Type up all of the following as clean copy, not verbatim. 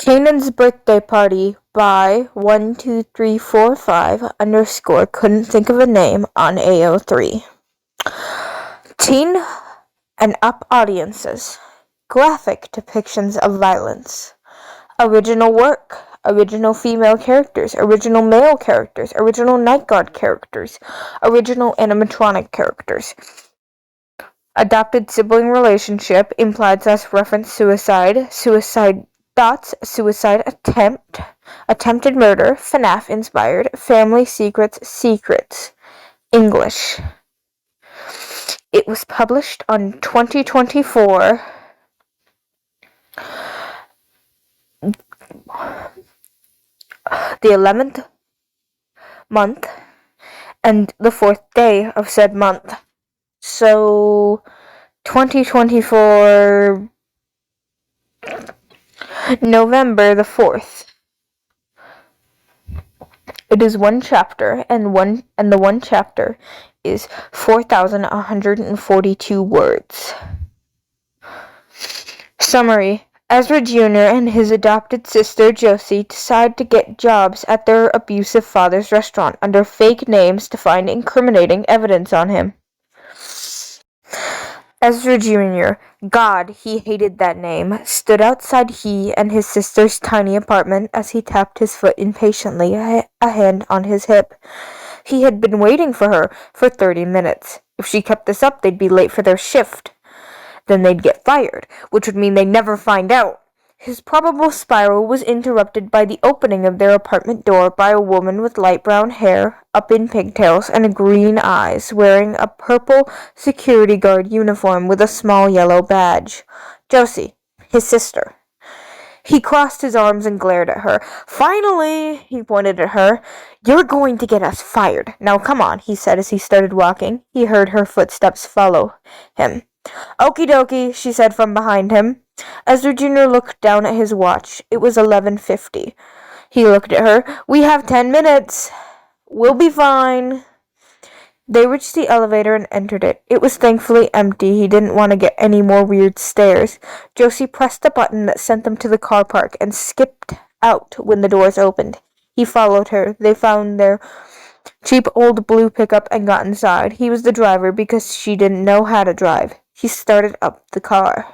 Kanan's birthday party by 12345 _ couldn't think of a name on AO3. Teen and up audiences. Graphic depictions of violence. Original work. Original female characters. Original male characters. Original night guard characters. Original animatronic characters. Adopted sibling relationship. Implied / reference suicide. Suicide thoughts. Suicide attempt. Attempted murder. FNAF inspired. Family secrets. Secrets. English. It was published on 2024 the 11th month and the 4th day of said month. So 2024 November the 4th. It is one chapter, and the one chapter is 4,142 words. Summary. Ezra Jr. and his adopted sister Josie decide to get jobs at their abusive father's restaurant under fake names to find incriminating evidence on him. Ezra Jr., God, he hated that name, stood outside he and his sister's tiny apartment as he tapped his foot impatiently, a hand on his hip. He had been waiting for her for 30 minutes. If she kept this up, they'd be late for their shift. Then they'd get fired, which would mean they'd never find out. His probable spiral was interrupted by the opening of their apartment door by a woman with light brown hair, up in pigtails, and green eyes, wearing a purple security guard uniform with a small yellow badge. Josie, his sister. He crossed his arms and glared at her. Finally, he pointed at her. You're going to get us fired. Now come on, he said as he started walking. He heard her footsteps follow him. Okie dokie, she said from behind him. Ezra Jr. looked down at his watch. It was 11:50. He looked at her. We have 10 minutes. We'll be fine. They reached the elevator and entered it. It was thankfully empty. He didn't want to get any more weird stares. Josie pressed the button that sent them to the car park and skipped out when the doors opened. He followed her. They found their cheap old blue pickup and got inside. He was the driver because she didn't know how to drive. He started up the car.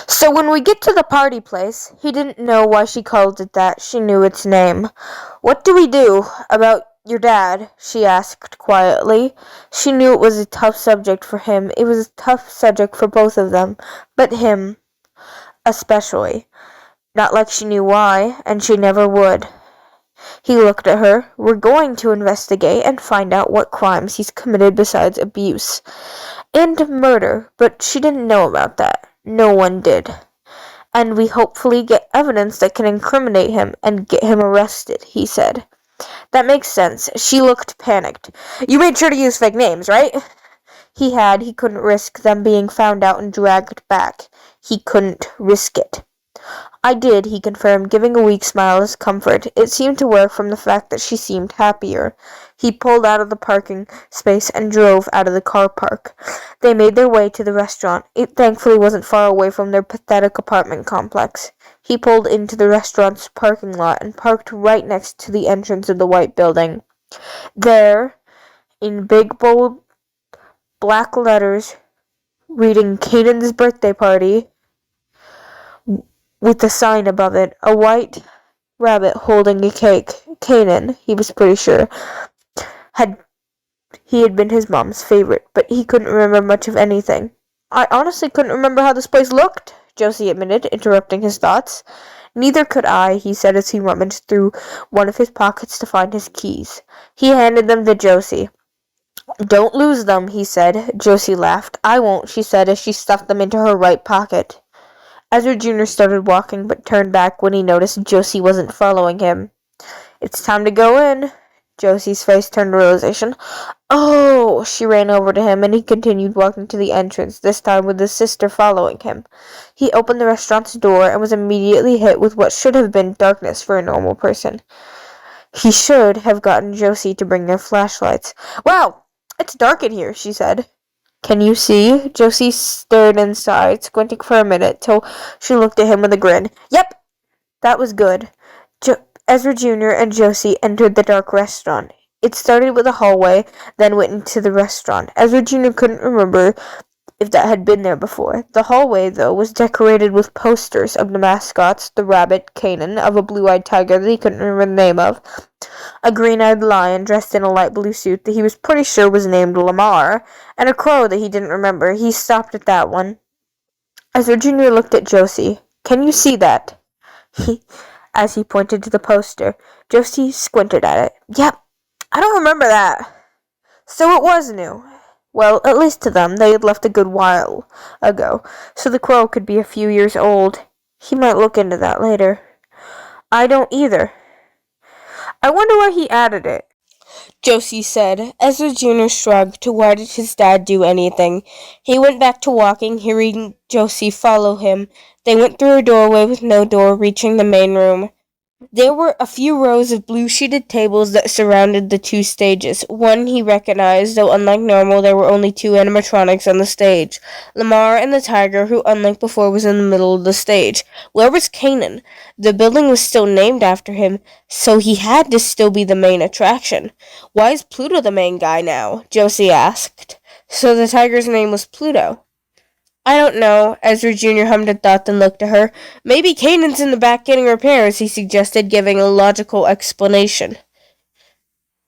So when we get to the party place, he didn't know why she called it that. She knew its name. What do we do about your dad? She asked quietly. She knew it was a tough subject for him. It was a tough subject for both of them, but him especially. Not like she knew why, and she never would. He looked at her. We're going to investigate and find out what crimes he's committed besides abuse and murder, but she didn't know about that. No one did. And we hopefully get evidence that can incriminate him and get him arrested, he said. That makes sense. She looked panicked. You made sure to use fake names, right? He had. He couldn't risk them being found out and dragged back. He couldn't risk it. I did, he confirmed, giving a weak smile as comfort. It seemed to work from the fact that she seemed happier. He pulled out of the parking space and drove out of the car park. They made their way to the restaurant. It thankfully wasn't far away from their pathetic apartment complex. He pulled into the restaurant's parking lot and parked right next to the entrance of the white building. There, in big, bold, black letters, reading Kanan's birthday party, with the sign above it, a white rabbit holding a cake. Kanin, he was pretty sure, had been his mom's favorite, but he couldn't remember much of anything. I honestly couldn't remember how this place looked, Josie admitted, interrupting his thoughts. Neither could I, he said as he rummaged through one of his pockets to find his keys. He handed them to Josie. Don't lose them, he said. Josie laughed. I won't, she said as she stuffed them into her right pocket. Ezra Jr. started walking, but turned back when he noticed Josie wasn't following him. It's time to go in. Josie's face turned to realization. Oh! She ran over to him, and he continued walking to the entrance, this time with his sister following him. He opened the restaurant's door and was immediately hit with what should have been darkness for a normal person. He should have gotten Josie to bring their flashlights. Wow! It's dark in here, she said. Can you see? Josie stared inside, squinting for a minute, till she looked at him with a grin. Yep! That was good. Ezra Jr. and Josie entered the dark restaurant. It started with a hallway, then went into the restaurant. Ezra Jr. couldn't remember if that had been there before. The hallway, though, was decorated with posters of the mascots, the rabbit, Kanin, of a blue-eyed tiger that he couldn't remember the name of, a green-eyed lion dressed in a light blue suit that he was pretty sure was named Lamar, and a crow that he didn't remember. He stopped at that one. Ezra Jr. looked at Josie. "Can you see that?" As he pointed to the poster. Josie squinted at it. "Yep, I don't remember that." So it was new. Well, at least to them, they had left a good while ago, so the crow could be a few years old. He might look into that later. I don't either. I wonder why he added it, Josie said. Ezra Jr. shrugged. Why did his dad do anything? He went back to walking, hearing Josie follow him. They went through a doorway with no door, reaching the main room. There were a few rows of blue-sheeted tables that surrounded the two stages. One he recognized, though unlike normal, there were only two animatronics on the stage. Lamar and the tiger, who unlike before was in the middle of the stage. Where was Kanin? The building was still named after him, so he had to still be the main attraction. Why is Pluto the main guy now? Josie asked. So the tiger's name was Pluto. I don't know, Ezra Jr. hummed a thought, then looked at her. Maybe Kanan's in the back getting repairs, he suggested, giving a logical explanation.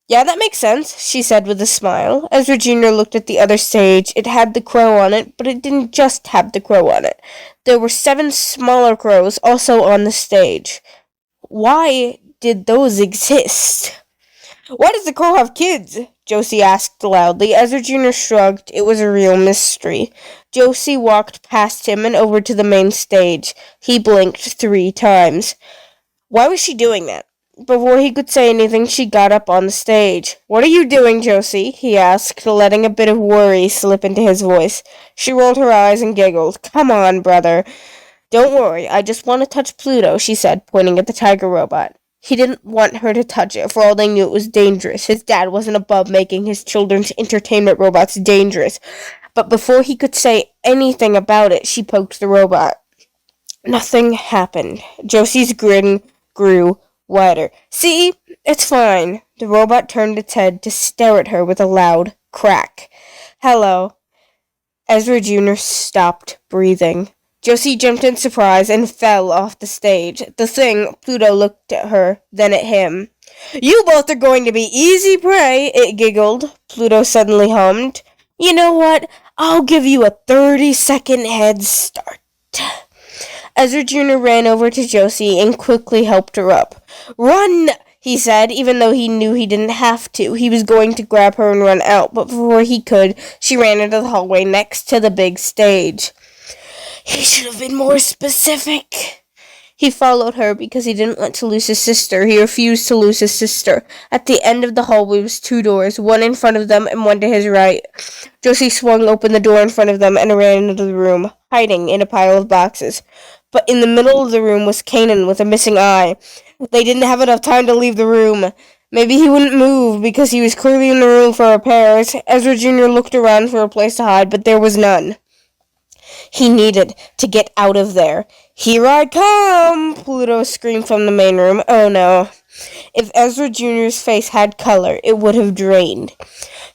Yeah, that makes sense, she said with a smile. Ezra Jr. looked at the other stage. It had the crow on it, but it didn't just have the crow on it. There were 7 smaller crows also on the stage. Why did those exist? Why does the crow have kids? Josie asked loudly. Ezra Jr. shrugged. It was a real mystery. Josie walked past him and over to the main stage. He blinked 3 times. Why was she doing that? Before he could say anything, she got up on the stage. What are you doing, Josie? He asked, letting a bit of worry slip into his voice. She rolled her eyes and giggled. Come on, brother. Don't worry, I just want to touch Pluto, she said, pointing at the tiger robot. He didn't want her to touch it. For all they knew, it was dangerous. His dad wasn't above making his children's entertainment robots dangerous. But before he could say anything about it, she poked the robot. Nothing happened. Josie's grin grew wider. See? It's fine. The robot turned its head to stare at her with a loud crack. Hello. Ezra Jr. stopped breathing. Josie jumped in surprise and fell off the stage. The thing, Pluto looked at her, then at him. You both are going to be easy prey, it giggled. Pluto suddenly hummed. You know what? I'll give you a 30-second head start. Ezra Jr. ran over to Josie and quickly helped her up. Run, he said, even though he knew he didn't have to. He was going to grab her and run out, but before he could, she ran into the hallway next to the big stage. He should have been more specific. He followed her because he didn't want to lose his sister. He refused to lose his sister. At the end of the hallway was 2 doors, one in front of them and one to his right. Josie swung open the door in front of them and ran into the room, hiding in a pile of boxes. But in the middle of the room was Kanin with a missing eye. They didn't have enough time to leave the room. Maybe he wouldn't move because he was clearly in the room for repairs. Ezra Jr. looked around for a place to hide, but there was none. He needed to get out of there. Here I come! Pluto screamed from the main room. Oh no. If Ezra Jr.'s face had color, it would have drained.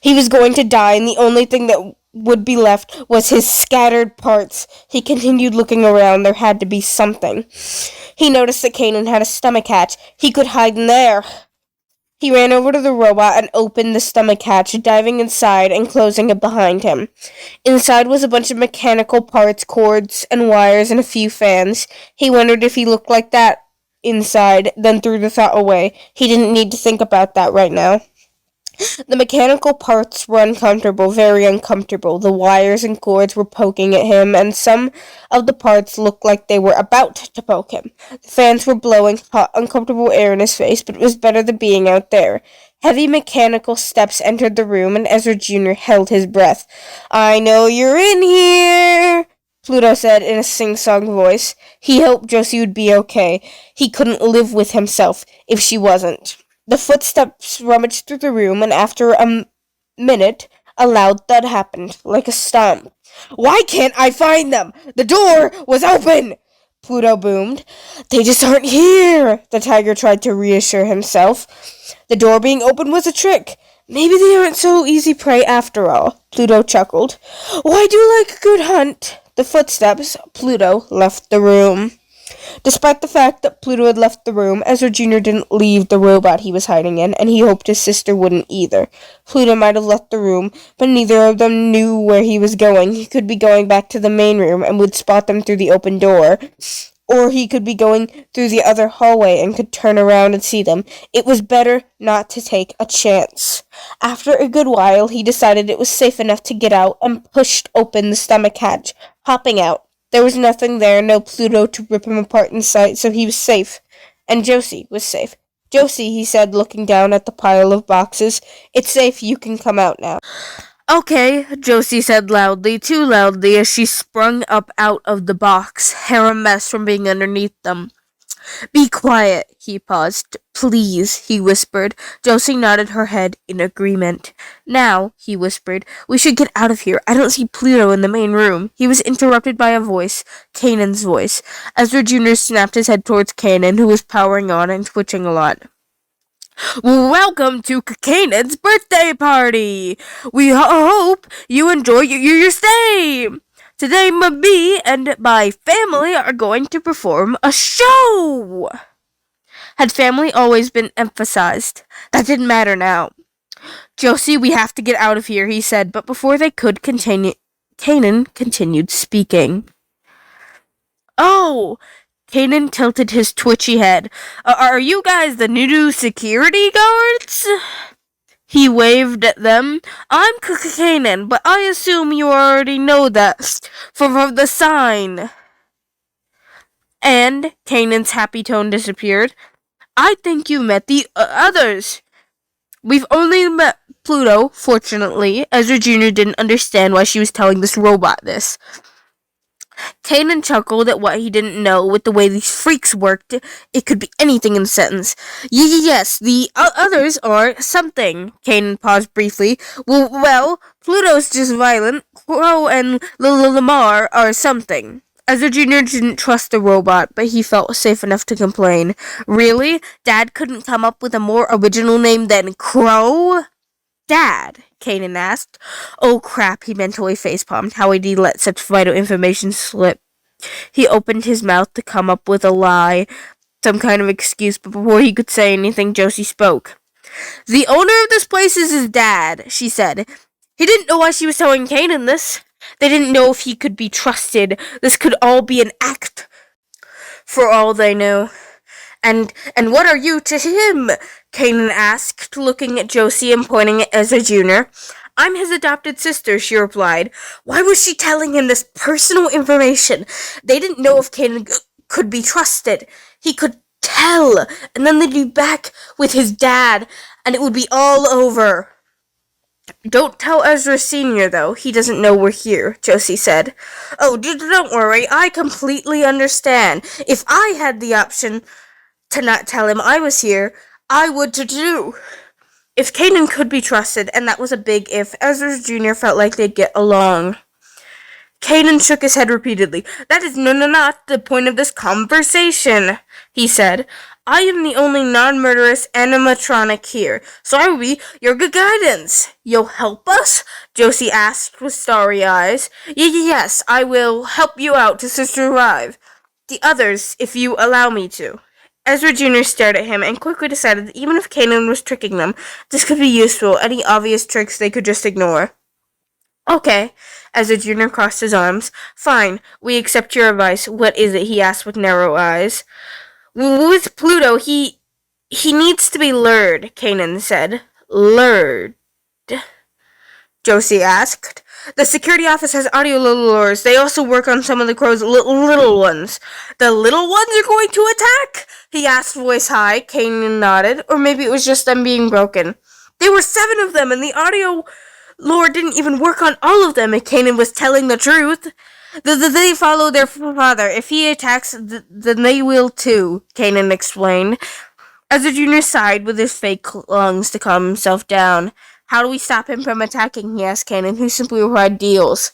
He was going to die, and the only thing that would be left was his scattered parts. He continued looking around. There had to be something. He noticed that Kanin had a stomach hatch. He could hide in there. He ran over to the robot and opened the stomach hatch, diving inside and closing it behind him. Inside was a bunch of mechanical parts, cords, and wires, and a few fans. He wondered if he looked like that inside, then threw the thought away. He didn't need to think about that right now. The mechanical parts were uncomfortable, very uncomfortable. The wires and cords were poking at him, and some of the parts looked like they were about to poke him. The fans were blowing hot, uncomfortable air in his face, but it was better than being out there. Heavy mechanical steps entered the room, and Ezra Jr. held his breath. I know you're in here, Pluto said in a sing-song voice. He hoped Josie would be okay. He couldn't live with himself if she wasn't. The footsteps rummaged through the room, and after a minute, a loud thud happened, like a stomp. Why can't I find them? The door was open! Pluto boomed. They just aren't here, the tiger tried to reassure himself. The door being open was a trick. Maybe they aren't so easy prey after all, Pluto chuckled. Oh, I do like a good hunt. The footsteps, Pluto left the room. Despite the fact that Pluto had left the room, Ezra Jr. didn't leave the robot he was hiding in, and he hoped his sister wouldn't either. Pluto might have left the room, but neither of them knew where he was going. He could be going back to the main room and would spot them through the open door. Or he could be going through the other hallway and could turn around and see them. It was better not to take a chance. After a good while, he decided it was safe enough to get out and pushed open the stomach hatch, hopping out. There was nothing there, no Pluto to rip him apart in sight, so he was safe. And Josie was safe. Josie, he said, looking down at the pile of boxes, it's safe, you can come out now. Okay, Josie said loudly, too loudly, as she sprung up out of the box, hair a mess from being underneath them. Be quiet, he paused. Please, he whispered. Josie nodded her head in agreement. Now, he whispered, we should get out of here. I don't see Pluto in the main room. He was interrupted by a voice, Kanin's voice. Ezra Jr. snapped his head towards Kanin, who was powering on and twitching a lot. Welcome to Kanin's birthday party! We hope you enjoy your stay! Today, me and my family are going to perform a show! Had family always been emphasized? That didn't matter now. Josie, we have to get out of here, he said, but before they could continue, Kanin continued speaking. Oh! Kanin tilted his twitchy head. Are you guys the new security guards? He waved at them. I'm Kanin, but I assume you already know that from the sign. And Kanan's happy tone disappeared. I think you met the others. We've only met Pluto, fortunately. Ezra Jr. didn't understand why she was telling this robot this. Kanan chuckled at what he didn't know. With the way these freaks worked, it could be anything in a sentence. Yes, the others are something. Kanan paused briefly. Well, Pluto's just violent. Crow and Lamar are something. Ezra Jr. didn't trust the robot, but he felt safe enough to complain. Really? Dad couldn't come up with a more original name than Crow? Dad, Kanan asked. Oh crap, he mentally facepalmed. How had he let such vital information slip? He opened his mouth to come up with a lie, some kind of excuse, but before he could say anything, Josie spoke. The owner of this place is his dad, she said. He didn't know why she was telling Kanan this. They didn't know if he could be trusted. This could all be an act, for all they knew. And what are you to him? Kanan asked, looking at Josie and pointing at Ezra Jr. I'm his adopted sister, she replied. Why was she telling him this personal information? They didn't know if Kanan could be trusted. He could tell, and then they'd be back with his dad, and it would be all over. Don't tell Ezra Sr., though. He doesn't know we're here, Josie said. Oh, don't worry. I completely understand. If I had the option to not tell him I was here, I would too. If Kanan could be trusted, and that was a big if, Ezra Jr. felt like they'd get along. Kanan shook his head repeatedly. That is not the point of this conversation, he said. I am the only non-murderous animatronic here, so I will be your good guidance. You'll help us? Josie asked with starry eyes. Yes, I will help you out to survive. The others, if you allow me to. Ezra Jr. stared at him and quickly decided that even if Kanan was tricking them, this could be useful. Any obvious tricks they could just ignore. Okay, Ezra Jr. crossed his arms. Fine, we accept your advice. What is it? He asked with narrow eyes. With Pluto, he needs to be lured, Kanan said. Lured? Josie asked. The security office has audio lures. They also work on some of the crow's little ones. The little ones are going to attack? He asked, voice high. Kanan nodded. Or maybe it was just them being broken. There were 7 of them, and the audio lure didn't even work on all of them, and Kanan was telling the truth. They follow their father. If he attacks, then they will too, Kanan explained. Ezra Jr. sighed with his fake lungs to calm himself down. How do we stop him from attacking? He asked Kanan, who simply replied, deals.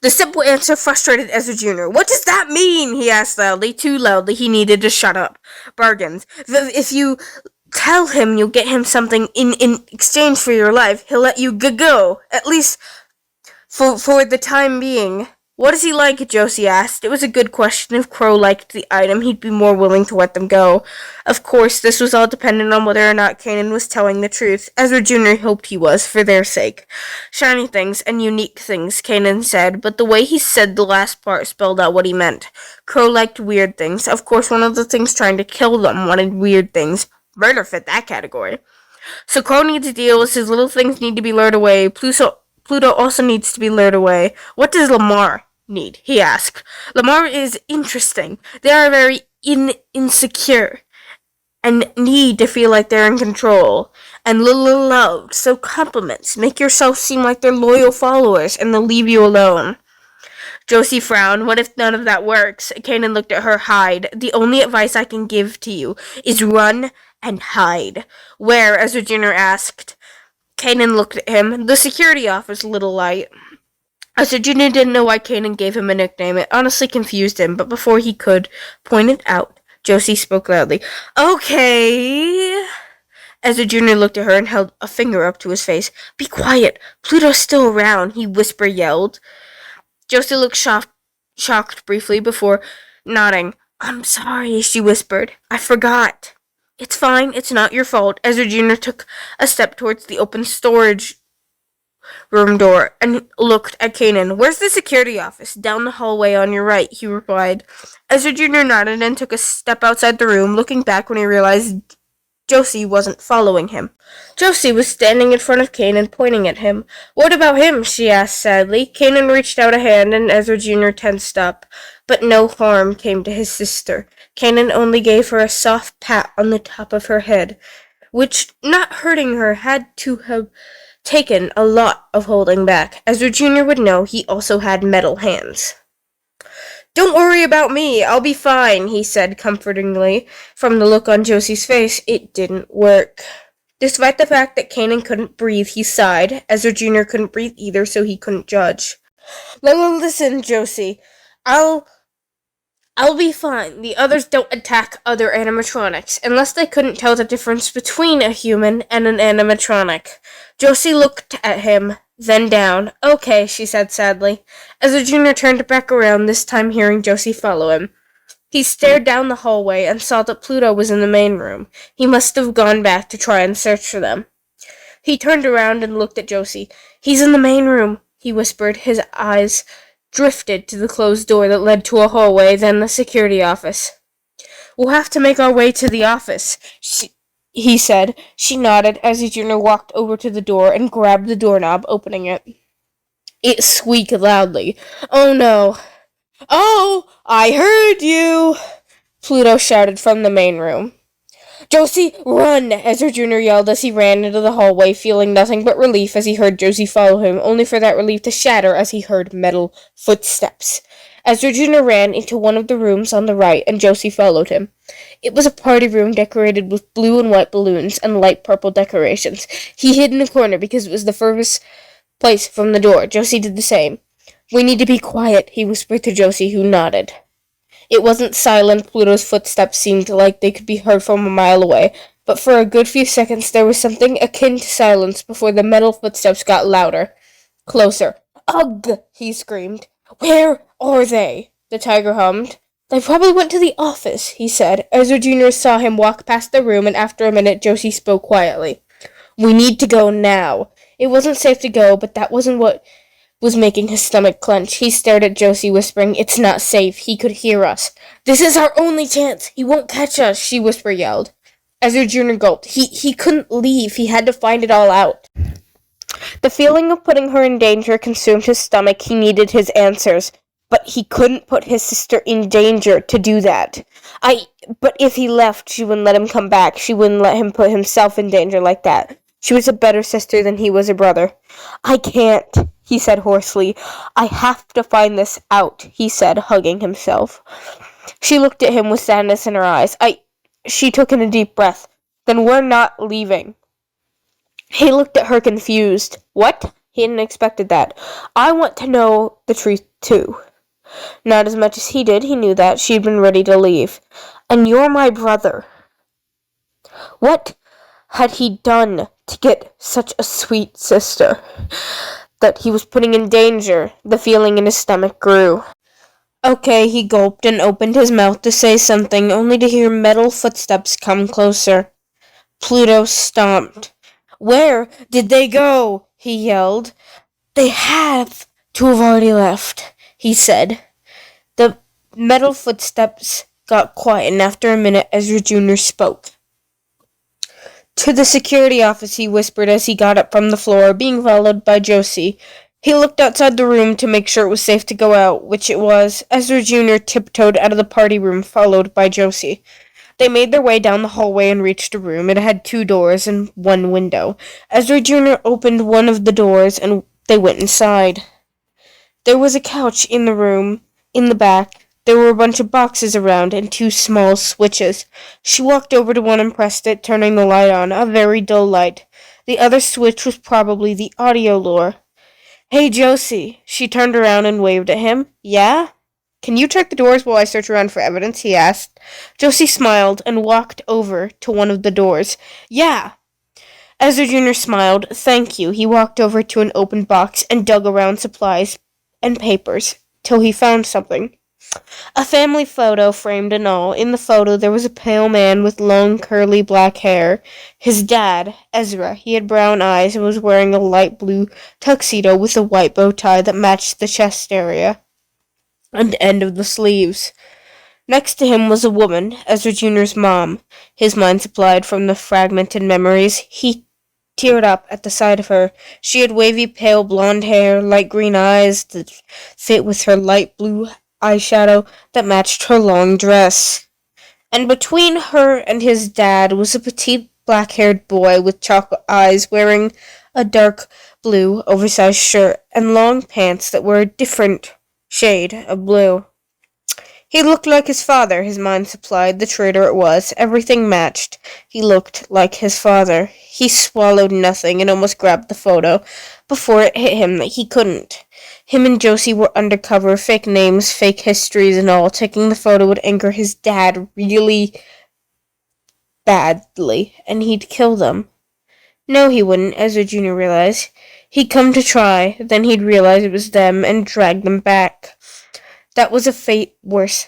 The simple answer frustrated Ezra Jr. What does that mean? He asked loudly, too loudly he needed to shut up. Bargains. If you tell him you'll get him something in exchange for your life, he'll let you go. At least for the time being. What is he like? Josie asked. It was a good question. If Crow liked the item, he'd be more willing to let them go. Of course, this was all dependent on whether or not Kanin was telling the truth. Ezra Jr. hoped he was, for their sake. Shiny things and unique things, Kanin said, but the way he said the last part spelled out what he meant. Crow liked weird things. Of course, one of the things trying to kill them wanted weird things. Murder fit that category. So Crow needs deals. His little things need to be lured away. Pluto also needs to be lured away. What does Lamar need? He asked. Lamar is interesting. They are very insecure and need to feel like they're in control and loved. So compliments make yourself seem like they're loyal followers and they'll leave you alone. Josie frowned. What if none of that works? Kanan looked at her. Hide. The only advice I can give to you is run and hide. Where? Ezra Jr. asked. Kanan looked at him. The security office, little light. Ezra Jr. didn't know why Kanan gave him a nickname. It honestly confused him, but before he could point it out, Josie spoke loudly. Okay. Ezra Jr. looked at her and held a finger up to his face. Be quiet. Pluto's still around, he yelled. Josie looked shocked briefly before nodding. I'm sorry, she whispered. I forgot. It's fine. It's not your fault. Ezra Jr. took a step towards the open storage room door and looked at Kanan. Where's the security office? Down the hallway on your right, he replied. Ezra Jr. nodded and took a step outside the room, looking back when he realized Josie wasn't following him. Josie was standing in front of Kanan, pointing at him. What about him? She asked sadly. Kanan reached out a hand and Ezra Jr. tensed up, but no harm came to his sister. Kanan only gave her a soft pat on the top of her head, which, not hurting her, had to have taken a lot of holding back. Ezra Jr. would know he also had metal hands. Don't worry about me, I'll be fine, he said comfortingly. From the look on Josie's face, it didn't work. Despite the fact that Kanan couldn't breathe, he sighed. Ezra Jr. couldn't breathe either, so he couldn't judge. Listen, Josie, I'll be fine. The others don't attack other animatronics, unless they couldn't tell the difference between a human and an animatronic. Josie looked at him, then down. Okay, she said sadly. Ezra Jr. turned back around, this time hearing Josie follow him. He stared down the hallway and saw that Pluto was in the main room. He must have gone back to try and search for them. He turned around and looked at Josie. He's in the main room, he whispered. His eyes drifted to the closed door that led to a hallway, then the security office. We'll have to make our way to the office, he said. She nodded as Jr. walked over to the door and grabbed the doorknob, opening it. It squeaked loudly. Oh no. Oh, I heard you, Pluto shouted from the main room. Josie, run! Ezra Jr. yelled as he ran into the hallway, feeling nothing but relief as he heard Josie follow him, only for that relief to shatter as he heard metal footsteps. Ezra Jr. ran into one of the rooms on the right, and Josie followed him. It was a party room decorated with blue and white balloons and light purple decorations. He hid in a corner because it was the furthest place from the door. Josie did the same. We need to be quiet, he whispered to Josie, who nodded. It wasn't silent. Pluto's footsteps seemed like they could be heard from a mile away, but for a good few seconds there was something akin to silence before the metal footsteps got louder. Closer. Ugh! He screamed. Where are they? The tiger hummed. They probably went to the office, he said. Ezra Jr. saw him walk past the room, and after a minute Josie spoke quietly. We need to go now. It wasn't safe to go, but that wasn't what was making his stomach clench. He stared at Josie, whispering, It's not safe. He could hear us. This is our only chance. He won't catch us, she yelled. Ezra Jr. gulped. He couldn't leave. He had to find it all out. The feeling of putting her in danger consumed his stomach. He needed his answers, but he couldn't put his sister in danger to do that. But if he left, she wouldn't let him come back. She wouldn't let him put himself in danger like that. She was a better sister than he was a brother. I can't, he said hoarsely. I have to find this out, he said, hugging himself. She looked at him with sadness in her eyes. She took in a deep breath. Then we're not leaving. He looked at her confused. What? He hadn't expected that. I want to know the truth, too. Not as much as he did, he knew that. She'd been ready to leave. And you're my brother. What had he done to get such a sweet sister? That he was putting in danger. The feeling in his stomach grew. Okay, he gulped and opened his mouth to say something, only to hear metal footsteps come closer. Pluto stomped. Where did they go? He yelled. They have to have already left, he said. The metal footsteps got quiet, and after a minute, Ezra Jr. spoke. To the security office, he whispered as he got up from the floor, being followed by Josie. He looked outside the room to make sure it was safe to go out, which it was. Ezra Jr. tiptoed out of the party room, followed by Josie. They made their way down the hallway and reached a room. It had 2 doors and 1 window. Ezra Jr. opened one of the doors, and they went inside. There was a couch in the room, in the back. There were a bunch of boxes around and 2 small switches. She walked over to one and pressed it, turning the light on, a very dull light. The other switch was probably the audio lure. Hey, Josie. She turned around and waved at him. Yeah? Can you check the doors while I search around for evidence? He asked. Josie smiled and walked over to one of the doors. Yeah. Ezra Jr. smiled. Thank you. He walked over to an open box and dug around supplies and papers till he found something. A family photo, framed and all. In the photo, there was a pale man with long, curly black hair. His dad, Ezra. He had brown eyes and was wearing a light blue tuxedo with a white bow tie that matched the chest area and end of the sleeves. Next to him was a woman, Ezra Jr.'s mom. His mind supplied from the fragmented memories. He teared up at the sight of her. She had wavy, pale blonde hair, light green eyes that fit with her light blue eyeshadow that matched her long dress. And between her and his dad was a petite black-haired boy with chocolate eyes wearing a dark blue oversized shirt and long pants that were a different shade of blue. He looked like his father, his mind supplied. The traitor it was. Everything matched. He looked like his father. He swallowed nothing and almost grabbed the photo before it hit him that he couldn't. Him and Josie were undercover, fake names, fake histories and all. Taking the photo would anger his dad really badly, and he'd kill them. No, he wouldn't, Ezra Jr. realized. He'd come to try, then he'd realize it was them and drag them back. That was a fate worse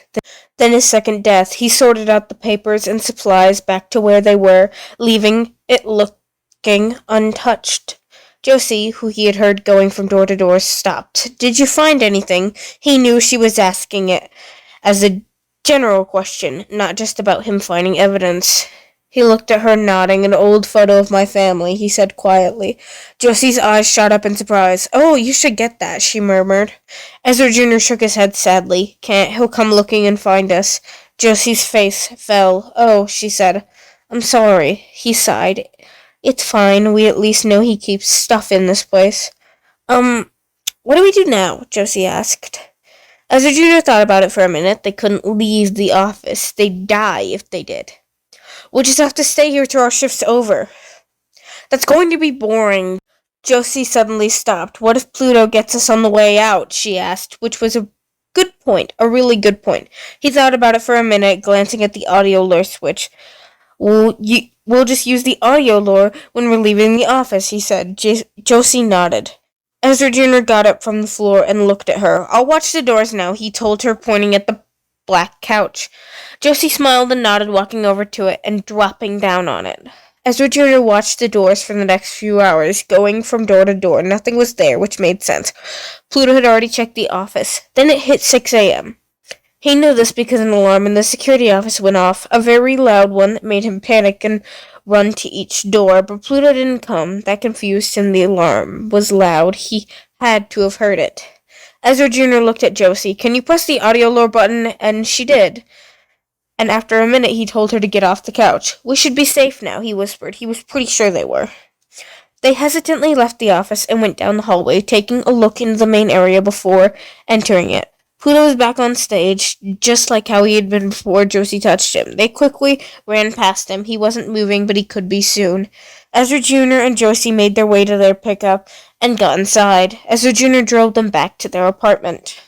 than his second death. He sorted out the papers and supplies back to where they were, leaving it looking untouched. Josie, who he had heard going from door to door, stopped. Did you find anything? He knew she was asking it as a general question, not just about him finding evidence. He looked at her, nodding. An old photo of my family, he said quietly. Josie's eyes shot up in surprise. Oh, you should get that, she murmured. Ezra Jr. shook his head sadly. Can't. He'll come looking and find us. Josie's face fell. Oh, she said. I'm sorry. He sighed. It's fine. We at least know he keeps stuff in this place. What do we do now? Josie asked. Ezra Jr. thought about it for a minute. They couldn't leave the office. They'd die if they did. We'll just have to stay here till our shift's over. That's going to be boring. Josie suddenly stopped. What if Pluto gets us on the way out? She asked, which was a good point, a really good point. He thought about it for a minute, glancing at the audio lure switch. We'll just use the audio lure when we're leaving the office, he said. Josie nodded. Ezra Jr. got up from the floor and looked at her. I'll watch the doors now, he told her, pointing at the black couch. Josie smiled and nodded, walking over to it and dropping down on it. Ezra Jr. watched the doors for the next few hours, going from door to door. Nothing was there, which made sense. Pluto had already checked the office. Then it hit 6 a.m. He knew this because an alarm in the security office went off, a very loud one that made him panic and run to each door, but Pluto didn't come. That confused him. The alarm was loud. He had to have heard it. Ezra Jr. looked at Josie. Can you press the audio lure button? And she did. And after a minute, he told her to get off the couch. We should be safe now, he whispered. He was pretty sure they were. They hesitantly left the office and went down the hallway, taking a look into the main area before entering it. Pluto was back on stage, just like how he had been before Josie touched him. They quickly ran past him. He wasn't moving, but he could be soon. Ezra Jr. and Josie made their way to their pickup and got inside. Ezra Jr. drove them back to their apartment.